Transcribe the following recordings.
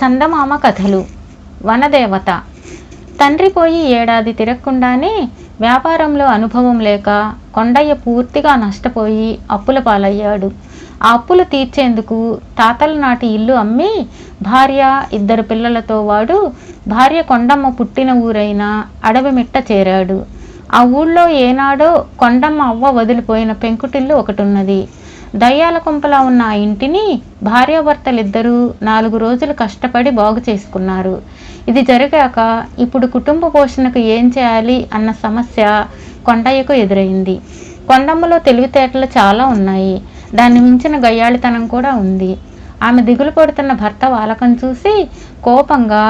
చందమామ కథలు. వనదేవత. తండ్రి పోయి ఏడాది తిరగకుండానే వ్యాపారంలో అనుభవం లేక కొండయ్య పూర్తిగా నష్టపోయి అప్పుల పాలయ్యాడు. ఆ అప్పులు తీర్చేందుకు తాతల నాటి ఇల్లు అమ్మి భార్య, 2 పిల్లలతో వాడు భార్య కొండమ్మ పుట్టిన ఊరైన అడవిమిట్ట చేరాడు. ఆ ఊళ్ళో ఏనాడో కొండమ్మ అవ్వ వదిలిపోయిన పెంకుటిల్లు ఒకటున్నది. దయ్యాల కొంపలా ఉన్న ఆ ఇంటిని భార్యాభర్తలిద్దరూ 4 రోజులు కష్టపడి బాగు చేసుకున్నారు. ఇది జరిగాక ఇప్పుడు కుటుంబ పోషణకు ఏం చేయాలి అన్న సమస్య కొండయ్యకు ఎదురైంది. కొండమ్మలో తెలివితేటలు చాలా ఉన్నాయి. దాన్ని మించిన గయ్యాళితనం కూడా ఉంది. ఆమె దిగులు పడుతున్న భర్త వాలకం చూసి కోపంగా,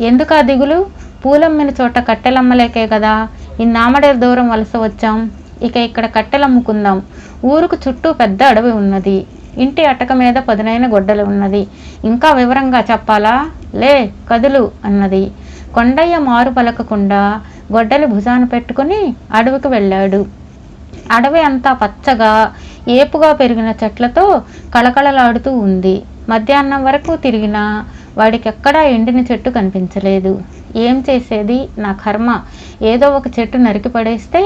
ఎందుకా దిగులు? పూలమ్మిన చోట కట్టెలమ్మలేకే కదా ఇన్నామడేరు దూరం వలస వచ్చాం. ఇక ఇక్కడ కట్టెలమ్ముకుందాం. ఊరుకు చుట్టూ పెద్ద అడవి ఉన్నది. ఇంటి అటక మీద పదునైన గొడ్డలి ఉన్నది. ఇంకా వివరంగా చెప్పాలా? లే కదులు అన్నది. కొండయ్య మారు పలకకుండా గొడ్డలి భుజాన పెట్టుకుని అడవికి వెళ్ళాడు. అడవి అంతా పచ్చగా ఏపుగా పెరిగిన చెట్లతో కళకళలాడుతూ ఉంది. మధ్యాహ్నం వరకు తిరిగినా వాడికెక్కడా ఎండిన చెట్టు కనిపించలేదు. ఏం చేసేది, నా కర్మ. ఏదో ఒక చెట్టు నరికి పడేస్తే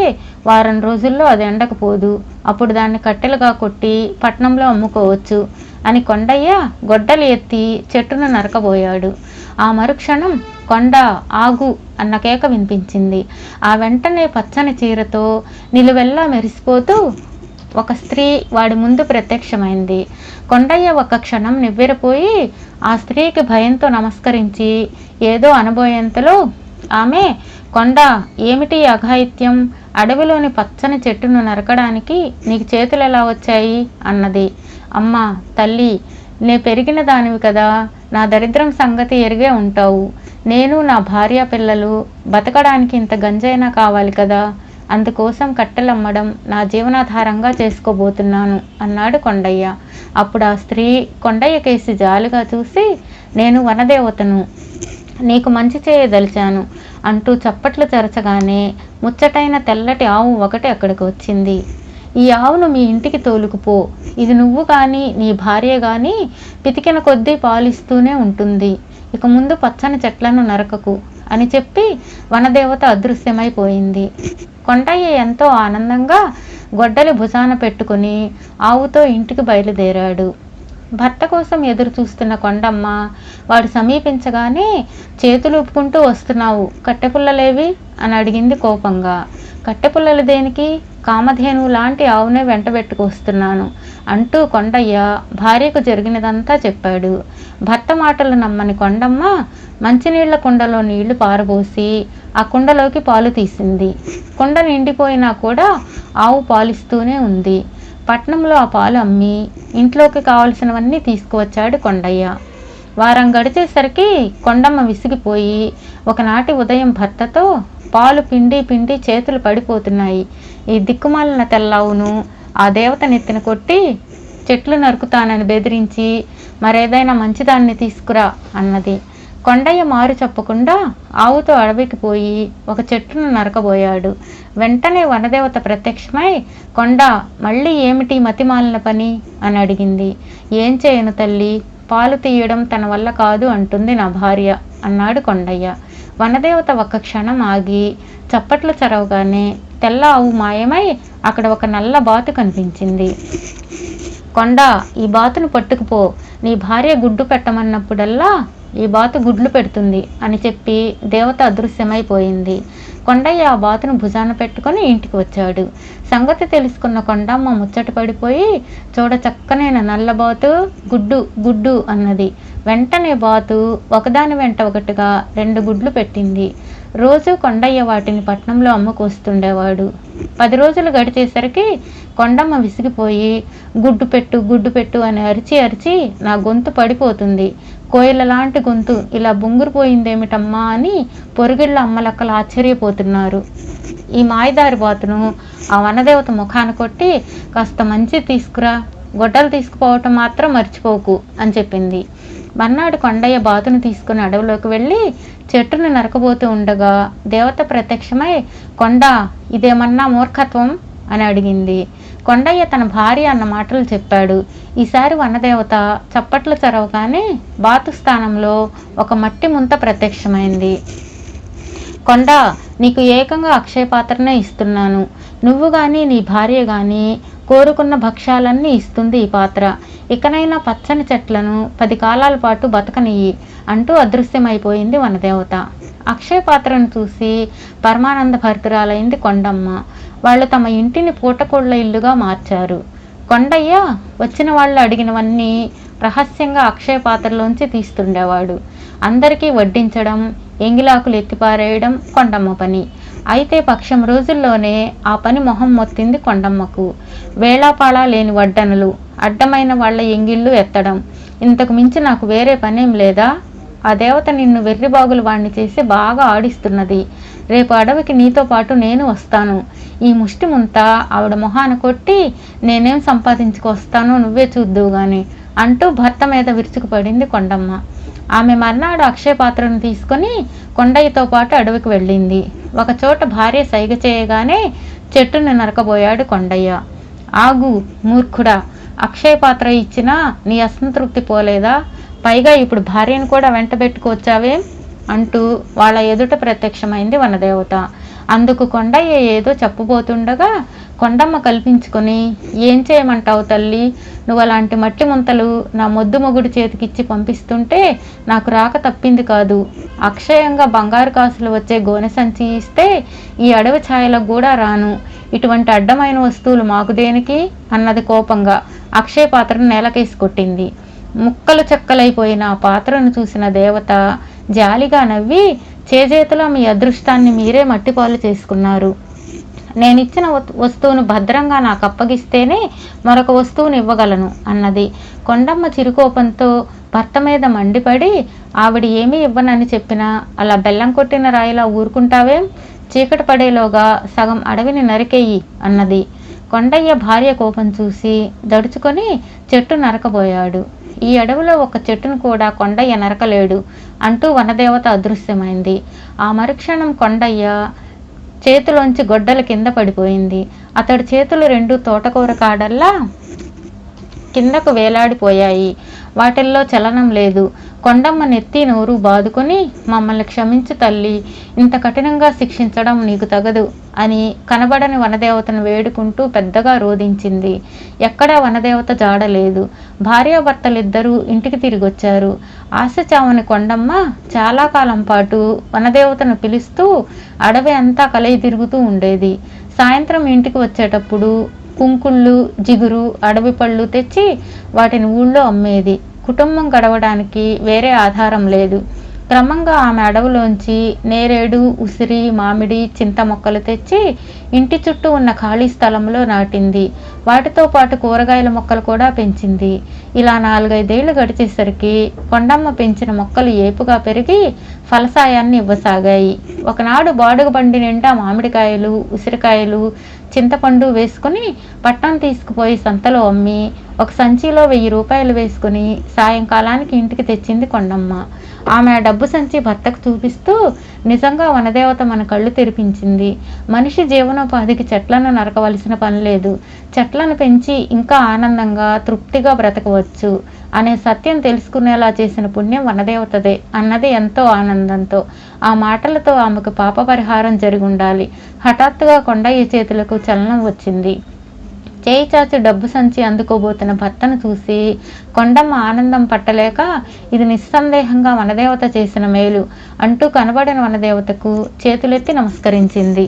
వారం రోజుల్లో అది ఎండకపోదు. అప్పుడు దాన్ని కట్టెలుగా కొట్టి పట్నంలో అమ్ముకోవచ్చు అని కొండయ్య గొడ్డలి ఎత్తి చెట్టును నరకబోయాడు. ఆ మరుక్షణం కొండ ఆగు అన్న కేక వినిపించింది. ఆ వెంటనే పచ్చని చీరతో నిలువెల్లా మెరిసిపోతూ ఒక స్త్రీ వాడి ముందు ప్రత్యక్షమైంది. కొండయ్య ఒక క్షణం నివ్వెరపోయి ఆ స్త్రీకి భయంతో నమస్కరించి ఏదో అనబోయేంతలో ఆమె, కొండ, ఏమిటి అఘాయిత్యం? అడవిలోని పచ్చని చెట్టును నరకడానికి నీకు చేతులు ఎలా వచ్చాయి అన్నది. అమ్మా, తల్లి, నే పెరిగిన దానివి కదా, నా దరిద్రం సంగతి ఎరిగే ఉంటావు. నేను, నా భార్య, పిల్లలు బతకడానికి ఇంత గంజైనా కావాలి కదా, అందుకోసం కట్టెలమ్మడం నా జీవనాధారంగా చేసుకోబోతున్నాను అన్నాడు కొండయ్య. అప్పుడు ఆ స్త్రీ కొండయ్య కేసి జాలిగా చూసి, నేను వనదేవతను, నీకు మంచి చేయదలిచాను అంటూ చప్పట్లు చెరచగానే ముచ్చటైన తెల్లటి ఆవు ఒకటి అక్కడికి వచ్చింది. ఈ ఆవును మీ ఇంటికి తోలుకుపో. ఇది నువ్వు కానీ నీ భార్య కానీ పితికిన కొద్దీ పాలిస్తూనే ఉంటుంది. ఇక ముందు పచ్చని చెట్లను నరకకు అని చెప్పి వనదేవత అదృశ్యమైపోయింది. కొండయ్య ఎంతో ఆనందంగా గొడ్డలి భుజాన పెట్టుకుని ఆవుతో ఇంటికి బయలుదేరాడు. భర్త కోసం ఎదురు చూస్తున్న కొండమ్మ వాడు సమీపించగానే, చేతులు ఊపుకుంటూ వస్తున్నావు, కట్టెపుల్లలేవి అని అడిగింది కోపంగా. కట్టెపుల్లలు దేనికి? కామధేనువు లాంటి ఆవునే వెంటబెట్టుకొస్తున్నాను అంటూ కొండయ్య భార్యకు జరిగినదంతా చెప్పాడు. భర్త మాటలు నమ్మని కొండమ్మ మంచినీళ్ల కుండలో నీళ్లు పారబోసి ఆ కుండలోకి పాలు తీసింది. కుండ నిండిపోయినా కూడా ఆవు పాలిస్తూనే ఉంది. పట్నంలో ఆ పాలు అమ్మి ఇంట్లోకి కావలసినవన్నీ తీసుకువచ్చాడు కొండయ్య. వారం గడిచేసరికి కొండమ్మ విసిగిపోయి ఒకనాటి ఉదయం భర్తతో, పాలు పిండి పిండి చేతులు పడిపోతున్నాయి. ఈ దిక్కుమాలిన తెల్లావును ఆ దేవత నెత్తిన కొట్టి చెట్లు నరుకుతానని బెదిరించి మరేదైనా మంచిదాన్ని తీసుకురా అన్నది. కొండయ్య మారు చెప్పకుండా ఆవుతో అడవికి పోయి ఒక చెట్టును నరకబోయాడు. వెంటనే వనదేవత ప్రత్యక్షమై, కొండ, మళ్ళీ ఏమిటి మతిమాలిన పని అని అడిగింది. ఏం చేయను తల్లి, పాలు తీయడం తన వల్ల కాదు అంటుంది నా భార్య అన్నాడు కొండయ్య. వనదేవత ఒక్క క్షణం ఆగి చప్పట్లు చరవగానే తెల్ల ఆవు మాయమై అక్కడ ఒక నల్ల బాతు కనిపించింది. కొండ, ఈ బాతును పట్టుకుపో. నీ భార్య గుడ్డు పెట్టమన్నప్పుడల్లా ఈ బాతు గుడ్లు పెడుతుంది అని చెప్పి దేవత అదృశ్యమైపోయింది. కొండయ్య ఆ బాతును భుజాన పెట్టుకుని ఇంటికి వచ్చాడు. సంగతి తెలుసుకున్న కొండమ్మ ముచ్చట పడిపోయి, చూడ చక్కనైన నల్లబాతు, గుడ్డు గుడ్డు అన్నది. వెంటనే బాతు ఒకదాని వెంట ఒకటిగా 2 గుడ్లు పెట్టింది. రోజు కొండయ్య వాటిని పట్నంలో అమ్ముకొస్తుండేవాడు. 10 రోజులు గడిచేసరికి కొండమ్మ విసిగిపోయి, గుడ్డు పెట్టు గుడ్డు పెట్టు అని అరిచి అరిచి నా గొంతు పడిపోతుంది. కోయిల లాంటి గొంతు ఇలా బొంగురుపోయిందేమిటమ్మా అని పొరుగిళ్ళ అమ్మలక్కలు ఆశ్చర్యపోతున్నారు. ఈ మాయదారి బాతును ఆ వనదేవత ముఖాన కొట్టి, కాస్త మంచి తీసుకురా, గొడ్డలు తీసుకుపోవటం మాత్రం మర్చిపోకు అని చెప్పింది. మర్నాడు కొండయ్య బాతును తీసుకుని అడవిలోకి వెళ్ళి చెట్టును నరకబోతూ ఉండగా దేవత ప్రత్యక్షమై, కొండ, ఇదేమన్నా మూర్ఖత్వం అని అడిగింది. కొండయ్య తన భార్య అన్న మాటలు చెప్పాడు. ఈసారి వనదేవత చప్పట్లు చరవగానే బాతు స్థానంలో ఒక మట్టి ముంత ప్రత్యక్షమైంది. కొండ, నీకు ఏకంగా అక్షయ పాత్రనే ఇస్తున్నాను. నువ్వు కానీ నీ భార్య కానీ కోరుకున్న భక్ష్యాలన్నీ ఇస్తుంది ఈ పాత్ర. ఇకనైనా పచ్చని చెట్లను 10 కాలాల పాటు బతకనియ్యి అంటూ అదృశ్యమైపోయింది వనదేవత. అక్షయ పాత్రను చూసి పరమానంద భరితురాలైంది కొండమ్మ. వాళ్ళు తమ ఇంటిని పూటకోళ్ల ఇల్లుగా మార్చారు. కొండయ్య వచ్చిన వాళ్ళు అడిగినవన్నీ రహస్యంగా అక్షయ పాత్రలోంచి తీస్తుండేవాడు. అందరికీ వడ్డించడం, ఎంగిలాకులు ఎత్తిపారేయడం కొండమ్మ పని. అయితే పక్షం రోజుల్లోనే ఆ పని మొహం మొత్తింది కొండమ్మకు. వేళాపాళా లేని వడ్డనలు, అడ్డమైన వాళ్ళ ఎంగిళ్ళు ఎత్తడం, ఇంతకు మించి నాకు వేరే పనేం లేదా? ఆ దేవత నిన్ను వెర్రిబాగులు వాణ్ణి చేసి బాగా ఆడిస్తున్నది. రేపు అడవికి నీతో పాటు నేను వస్తాను. ఈ ముష్టి ముంత ఆవిడ మొహాన కొట్టి నేనేం సంపాదించుకొస్తానో నువ్వే చూద్దువు గాని అంటూ భర్త మీద విరుచుకుపడింది కొండమ్మ. ఆమె మర్నాడు అక్షయ పాత్రను తీసుకుని కొండయ్యతో పాటు అడవికి వెళ్ళింది. ఒకచోట భార్య సైగ చేయగానే చెట్టును నరకబోయాడు కొండయ్య. ఆగు మూర్ఖుడా, అక్షయ పాత్ర ఇచ్చినా నీ అసంతృప్తి పోలేదా? పైగా ఇప్పుడు భార్యను కూడా వెంటబెట్టుకొచ్చావేం అంటూ వాళ్ళ ఎదుట ప్రత్యక్షమైంది వనదేవత. అందుకు కొండయ్య ఏదో చెప్పబోతుండగా కొండమ్మ కల్పించుకొని, ఏం చేయమంటావు తల్లి, నువ్వు అలాంటి మట్టి ముంతలు నా మొద్దు మొగుడు చేతికిచ్చి పంపిస్తుంటే నాకు రాక తప్పింది కాదు. అక్షయంగా బంగారు కాసులు వచ్చే గోనె సంచి ఇస్తే ఈ అడవి ఛాయలకు కూడా రాను. ఇటువంటి అడ్డమైన వస్తువులు మాకు దేనికి అన్నది కోపంగా అక్షయ పాత్రను నేలకేసి కొట్టింది. ముక్కలు చెక్కలైపోయిన ఆ పాత్రను చూసిన దేవత జాలిగా నవ్వి, చేజేతిలో మీ అదృష్టాన్ని మీరే మట్టిపాలు చేసుకున్నారు. నేనిచ్చిన వస్తువును భద్రంగా నాకు అప్పగిస్తేనే మరొక వస్తువును ఇవ్వగలను అన్నది. కొండమ్మ చిరుకోపంతో భర్త మీద మండిపడి, ఆవిడ ఏమీ ఇవ్వనని చెప్పినా అలా బెల్లం కొట్టిన రాయిలా ఊరుకుంటావేం? చీకటి పడేలోగా సగం అడవిని నరికేయి అన్నది. కొండయ్య భార్య కోపం చూసి దడుచుకొని చెట్టు నరకబోయాడు. ఈ అడవిలో ఒక చెట్టును కూడా కొండయ్య నరకలేడు అంటూ వనదేవత అదృశ్యమైంది. ఆ మరుక్షణం కొండయ్య చేతిలోంచి గొడ్డల కింద పడిపోయింది. అతడి చేతులు 2 తోటకూర కాడల్లా కిందకు వేలాడిపోయాయి. వాటిల్లో చలనం లేదు. కొండమ్మ నెత్తి నోరు బాదుకొని, మమ్మల్ని క్షమించు తల్లి, ఇంత కఠినంగా శిక్షించడం నీకు తగదు అని కనబడని వనదేవతను వేడుకుంటూ పెద్దగా రోధించింది. ఎక్కడా వనదేవత జాడలేదు. భార్యాభర్తలిద్దరూ ఇంటికి తిరిగొచ్చారు. ఆశచావని కొండమ్మ చాలా కాలం పాటు వనదేవతను పిలుస్తూ అడవి అంతా కలయి తిరుగుతూ ఉండేది. సాయంత్రం ఇంటికి వచ్చేటప్పుడు కుంకుళ్ళు, జిగురు, అడవి పళ్ళు తెచ్చి వాటిని ఊళ్ళో అమ్మేది. కుటుంబం గడవడానికి వేరే ఆధారం లేదు. క్రమంగా ఆమె అడవిలోంచి నేరేడు, ఉసిరి, మామిడి, చింత మొక్కలు తెచ్చి ఇంటి చుట్టూ ఉన్న ఖాళీ స్థలంలో నాటింది. వాటితో పాటు కూరగాయల మొక్కలు కూడా పెంచింది. ఇలా 4-5 ఏళ్లు గడిచేసరికి కొండమ్మ పెంచిన మొక్కలు ఏపుగా పెరిగి ఫలసాయాన్ని ఇవ్వసాగాయి. ఒకనాడు బాడుగ బండి నిండా మామిడికాయలు, ఉసిరికాయలు, చింతపండు వేసుకుని పట్టణం తీసుకుపోయి సంతలో అమ్మి ఒక సంచిలో 1000 రూపాయలు వేసుకుని సాయంకాలానికి ఇంటికి తెచ్చింది కొండమ్మ. ఆమె ఆ డబ్బు సంచి భర్తకు చూపిస్తూ, నిజంగా వనదేవత మన కళ్ళు తెరిపించింది. మనిషి జీవనోపాధికి చెట్లను నరకవలసిన పని లేదు. చెట్లను పెంచి ఇంకా ఆనందంగా, తృప్తిగా బ్రతకవచ్చు అనే సత్యం తెలుసుకునేలా చేసిన పుణ్యం వనదేవతదే అన్నది ఎంతో ఆనందంతో. ఆ మాటలతో ఆమెకు పాప పరిహారం జరిగి ఉండాలి. హఠాత్తుగా కొండయ్య చేతులకు చలనం వచ్చింది. చేయి చాచి డబ్బు సంచి అందుకోబోతున్న భర్తను చూసి కొండమ్మ ఆనందం పట్టలేక, ఇది నిస్సందేహంగా వనదేవత చేసిన మేలు అంటూ కనబడిన వనదేవతకు చేతులెత్తి నమస్కరించింది.